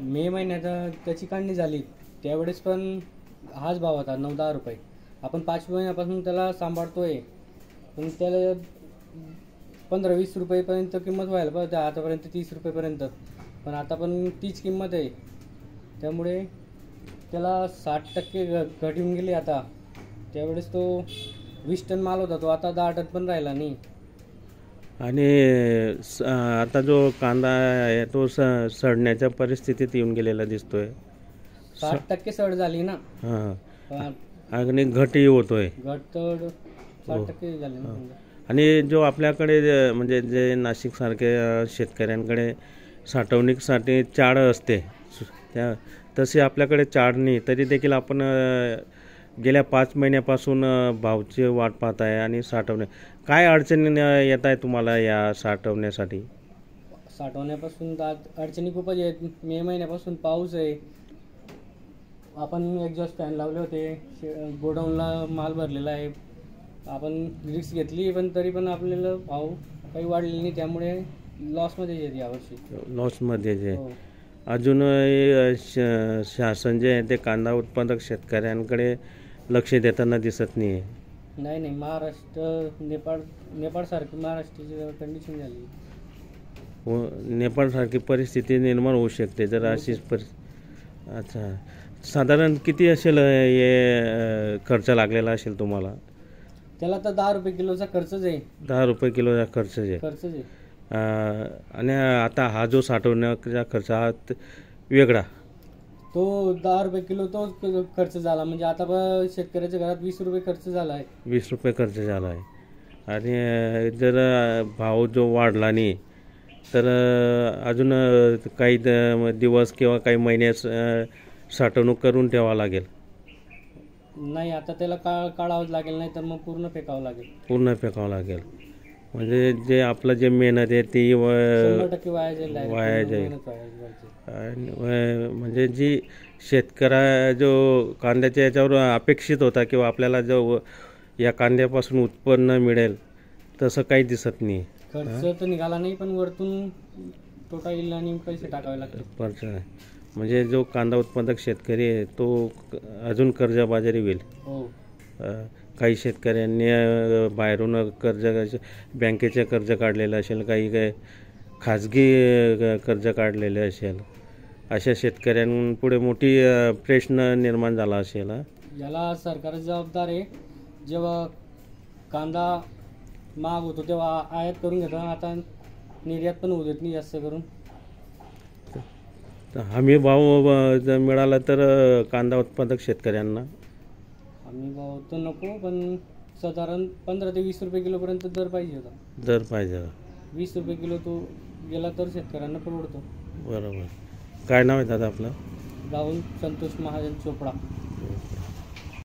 मे महिन्यात त्याची काढणी झाली त्यावेळेस पण हाच भाव होता 9-10 रुपये. आपण 5 महिन्यापासून त्याला सांभाळतोय पण त्याला 15-20 रुपयेपर्यंत किंमत व्हायला पाहिजे, आतापर्यंत 30 रुपयेपर्यंत, पण आता पण तीच किंमत आहे. त्यामुळे त्याला 60% घट येऊन गेली. आता त्यावेळेस तो 20 टन माल होता, तो आता 10 टन पण राहिला नाही. आणि आता जो कांदा आहे तो सडण्याच्या परिस्थितीत येऊन गेलेला दिसतोय. 60% सड झाली ना. हां, आणि घटही होतोय. घट तर 60% झाली ना. आणि जो आपल्याकडे म्हणजे जे नाशिकसारख्या शेतकऱ्यांकडे साठवणुकीसाठी चाळ असते त्या तशी आपल्याकडे चाळ नाही, तरी देखील आपण गेल्या 5 महिन्यापासून भावची वाट पाहत आहे आणि साठवणे काय अडचणी येत आहे तुम्हाला या साठवण्यासाठी? साठवण्यापासून अडचणी खूपच आहेत. मे महिन्यापासून पाऊस आहे. आपण एक्झॉस्ट फॅन लावले होते, गोडाऊनला माल भरलेला आहे. आपण रिस्क घेतली पण तरी पण आपल्याला भाव काही वाढले नाही, त्यामुळे लॉसमध्ये येते यावर्षी. लॉसमध्ये जे हो. अजून शासन जे आहे ते कांदा उत्पादक शेतकऱ्यांकडे लक्ष देताना दिसत नाही आहे. नाही, महाराष्ट्र नेपाळसारखी महाराष्ट्राची कंडिशन झाली. नेपाळसारखी परिस्थिती निर्माण होऊ शकते जर अशीच अच्छा, साधारण किती असेल हे खर्च लागलेला असेल तुम्हाला? त्याला तर 10 रुपये किलोचा खर्चच आहे. 10 रुपये किलोचा खर्च आहे. आणि आता हा जो साठवण्याचा खर्च हा वेगळा, तो 10 रुपये किलो तो खर्च झाला. म्हणजे आता शेतकऱ्याच्या घरात 20 रुपये खर्च झाला आहे. 20 रुपये खर्च झाला आहे. आणि जर भाव जो वाढला नाही तर अजून काही दिवस किंवा काही महिने साठवणूक करून ठेवावं लागेल. नाही, आता त्याला काढावंच लागेल, नाही तर मग पूर्ण फेकावं लागेल. म्हणजे जे आपलं जे मेहनत आहे ती 100% वाया जाईल. म्हणजे जी शेतकऱ्या जो कांद्याच्या याच्यावर अपेक्षित होता किंवा आपल्याला जो या कांद्यापासून उत्पन्न मिळेल तसं काही दिसत नाही. खर्च तर निघाला नाही, पण वरतून तोटा येईल आणि पैसे टाकावे लागतील. म्हणजे जो कांदा उत्पादक शेतकरी आहे तो अजून कर्जबाजारी होईल. हो. काही शेतकऱ्यांनी बाहेरून बँकेचे कर्ज काढलेलं असेल, काही खाजगी कर्ज काढलेले असेल. अशा शेतकऱ्यांपुढे मोठी प्रश्न निर्माण झाला असेल. याला सरकार जबाबदार आहे. जेव्हा कांदा महाग होतो तेव्हा आयात करून घेतात, आता निर्यात पण होत नाही जास्त करून. हमी भाव जर मिळाला तर कांदा उत्पादक शेतकऱ्यांना हमी भाव तर नको, पण साधारण 15 ते 20 रुपये किलोपर्यंत दर पाहिजे. 20 रुपये किलो तो गेला तर शेतकऱ्यांना परवडतो. बरोबर. काय नाव आहे दादा आपलं? राहुल संतोष महाजन चोपडा.